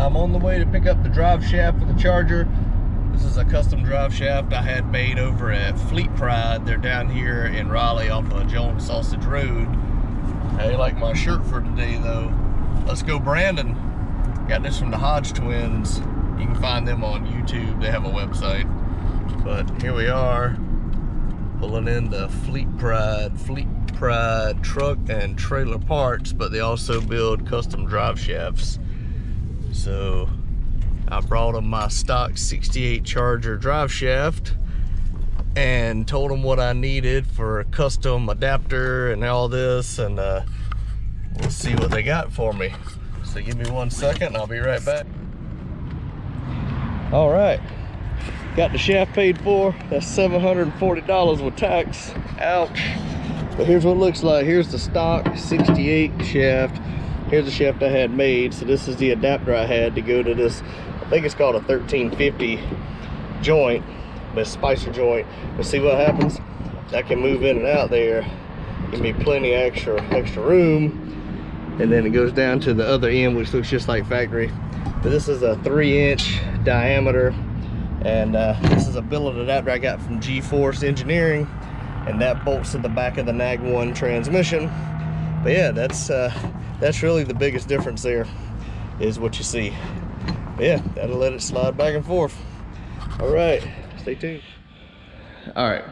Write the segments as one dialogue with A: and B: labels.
A: I'm on the way to pick up the drive shaft for the Charger. This is a custom drive shaft I had made over at Fleet Pride. They're down here in Raleigh off of Jones Sausage Road. I like my shirt for today though. Let's go Brandon. Got this from the Hodge twins. You can find them on YouTube. They have a website. But here we are, pulling in the Fleet Pride truck and trailer parts, but they also build custom drive shafts. So I brought them my stock 68 Charger drive shaft and told them what I needed for a custom adapter and all this, and we'll see what they got for me. So give me 1 second and I'll be right back. All right, got the shaft paid for. That's $740 with tax. Ouch. But here's what it looks like. Here's the stock 68 shaft. Here's the shaft I had made. So this is the adapter I had to go to this, I think it's called a 1350 joint, but spicer joint. But see what happens? I can move in and out there. Give me plenty of extra room. And then it goes down to the other end, which looks just like factory. But this is a 3-inch diameter. And this is a billet adapter I got from G-Force Engineering. And that bolts to the back of the Nag 1 transmission. But yeah, that's really the biggest difference there, is what you see. But yeah, that'll let it slide back and forth. All right, stay tuned. All right,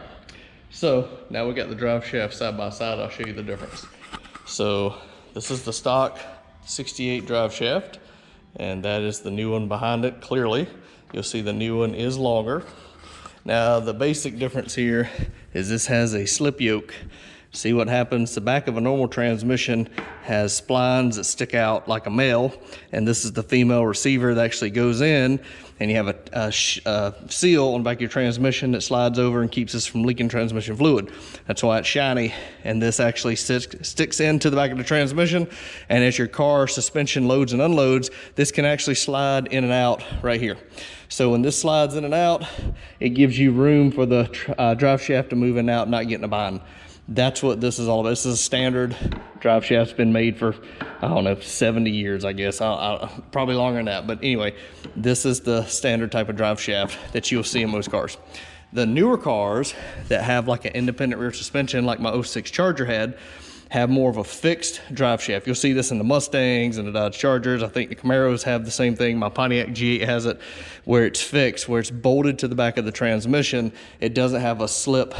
A: so now we got the drive shaft side by side. I'll show you the difference. So this is the stock 68 drive shaft, and that is the new one behind it. Clearly, you'll see the new one is longer. Now the basic difference here is this has a slip yoke. See what happens? The back of a normal transmission has splines that stick out like a male, and this is the female receiver that actually goes in, and you have a seal on the back of your transmission that slides over and keeps us from leaking transmission fluid. That's why it's shiny, and this actually sticks into the back of the transmission, and as your car suspension loads and unloads, this can actually slide in and out right here. So when this slides in and out, it gives you room for the drive shaft to move in and out, not get in a bind. That's what this is all about. This is a standard drive shaft. It's been made for, I don't know, 70 years, I guess. Probably longer than that. But anyway, this is the standard type of drive shaft that you'll see in most cars. The newer cars that have like an independent rear suspension, like my 06 Charger had, have more of a fixed drive shaft. You'll see this in the Mustangs and the Dodge Chargers. I think the Camaros have the same thing. My Pontiac G8 has it where it's fixed, where it's bolted to the back of the transmission. It doesn't have a slip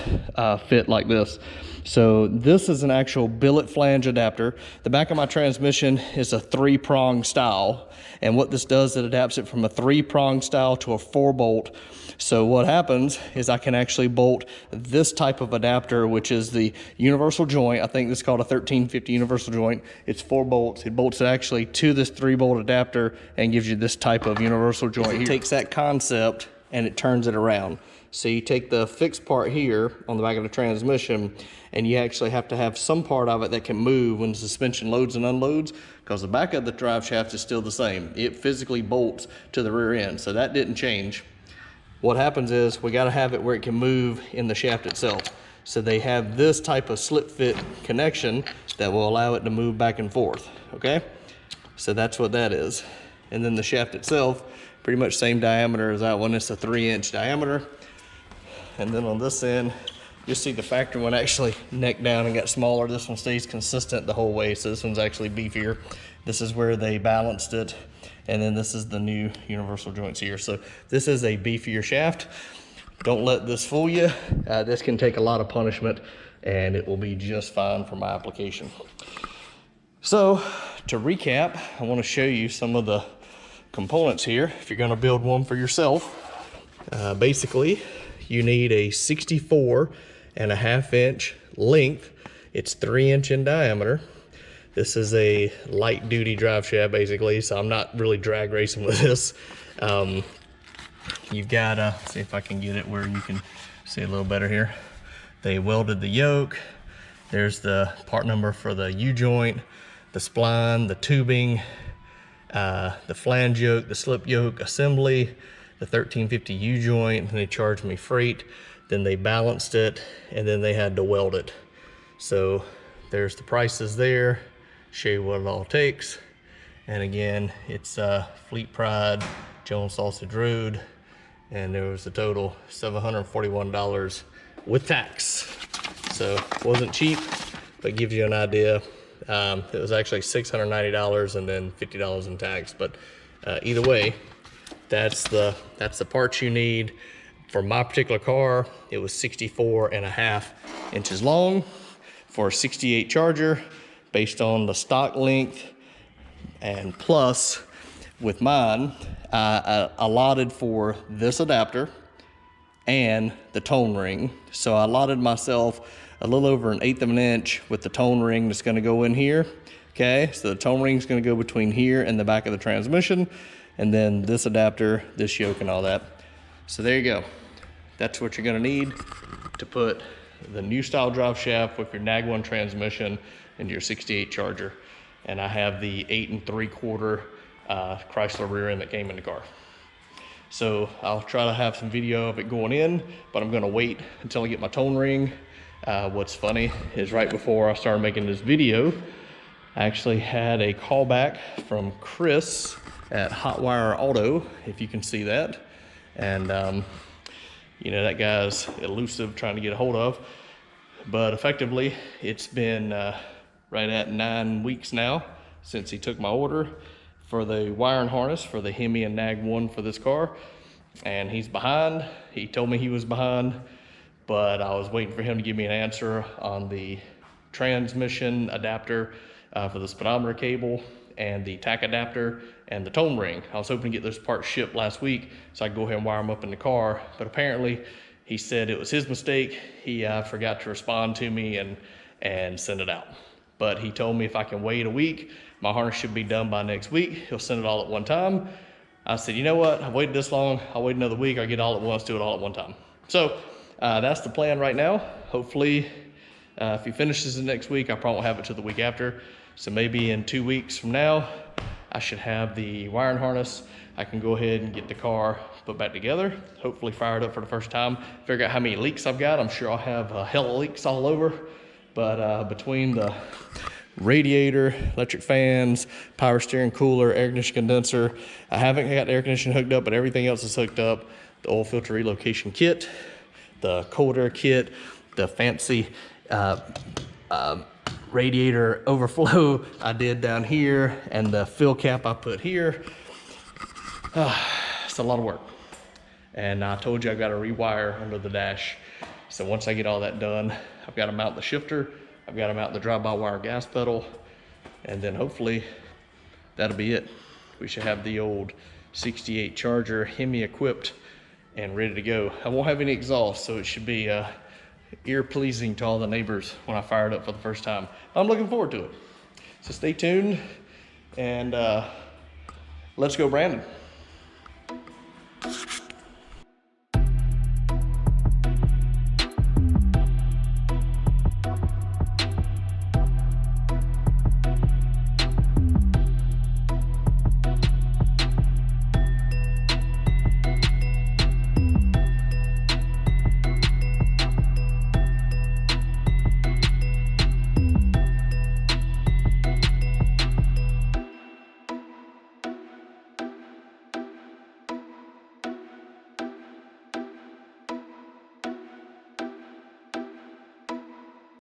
A: fit like this. So this is an actual billet flange adapter. The back of my transmission is a 3-prong style. And what this does, it adapts it from a 3-prong style to a 4-bolt. So what happens is I can actually bolt this type of adapter, which is the universal joint. I think this is called a 1350 universal joint. It's 4 bolts. It bolts it actually to this 3-bolt adapter and gives you this type of universal joint. It takes that concept and it turns it around. So you take the fixed part here on the back of the transmission, and you actually have to have some part of it that can move when the suspension loads and unloads, because the back of the drive shaft is still the same. It physically bolts to the rear end, so that didn't change. What happens is we got to have it where it can move in the shaft itself. So they have this type of slip fit connection that will allow it to move back and forth, okay? So that's what that is. And then the shaft itself, pretty much same diameter as that one. It's a 3-inch diameter. And then on this end, you'll see the factory one actually necked down and got smaller. This one stays consistent the whole way, so this one's actually beefier. This is where they balanced it. And then this is the new universal joints here. So this is a beefier shaft. Don't let this fool you. This can take a lot of punishment, and it will be just fine for my application. So to recap, I want to show you some of the components here if you're going to build one for yourself. Basically, you need a 64.5-inch length. It's 3-inch in diameter. This is a light duty drive shaft basically, so I'm not really drag racing with this. You've got to see if I can get it where you can see a little better here. They welded the yoke. There's the part number for the U-joint, the spline, the tubing, the flange yoke, the slip yoke assembly, the 1350 U-joint, and they charged me freight. Then they balanced it, and then they had to weld it. So there's the prices there. Show you what it all takes. And again, it's Fleet Pride, Jones Sausage Road, and there was a total $741 with tax. So it wasn't cheap, but gives you an idea. It was actually $690 and then $50 in tax. But either way, that's the parts you need. For my particular car, it was 64.5 inches long for a 68 Charger based on the stock length. And plus, with mine, I allotted for this adapter and the tone ring. So I allotted myself a little over 1/8 of an inch with the tone ring that's gonna go in here. Okay, so the tone ring is gonna go between here and the back of the transmission, and then this adapter, this yoke and all that. So there you go. That's what you're gonna need to put the new style drive shaft with your Nag 1 transmission into your 68 Charger. And I have the 8 3/4 Chrysler rear end that came in the car. So I'll try to have some video of it going in, but I'm gonna wait until I get my tone ring. What's funny is right before I started making this video, I actually had a call back from Chris at Hotwire Auto, if you can see that. And you know, that guy's elusive trying to get a hold of, but effectively it's been right at 9 weeks now since he took my order for the wiring harness for the HEMI and Nag 1 for this car, and he's behind. He told me he was behind, but I was waiting for him to give me an answer on the transmission adapter for the speedometer cable and the tack adapter and the tone ring. I was hoping to get those parts shipped last week so I could go ahead and wire them up in the car, but apparently he said it was his mistake. He forgot to respond to me and send it out. But he told me if I can wait a week, my harness should be done by next week. He'll send it all at one time. I said, you know what? I've waited this long. I'll wait another week. I'll get it all at once, do it all at one time. So that's the plan right now. Hopefully, if he finishes it next week, I probably won't have it till the week after. So maybe in 2 weeks from now, I should have the wiring harness. I can go ahead and get the car put back together, hopefully fire it up for the first time, figure out how many leaks I've got. I'm sure I'll have a hell of leaks all over. But between the radiator, electric fans, power steering, cooler, air conditioning condenser, I haven't got the air conditioning hooked up, but everything else is hooked up. The oil filter relocation kit, the cold air kit, the fancy radiator overflow I did down here, and the fill cap I put here. It's a lot of work. And I told you I've got to rewire under the dash. So once I get all that done, I've got to mount the shifter, I've got to mount the drive-by-wire gas pedal, and then hopefully that'll be it. We should have the old 68 Charger HEMI equipped and ready to go. I won't have any exhaust, so it should be ear-pleasing to all the neighbors when I fire it up for the first time. I'm looking forward to it. So stay tuned, and let's go Brandon.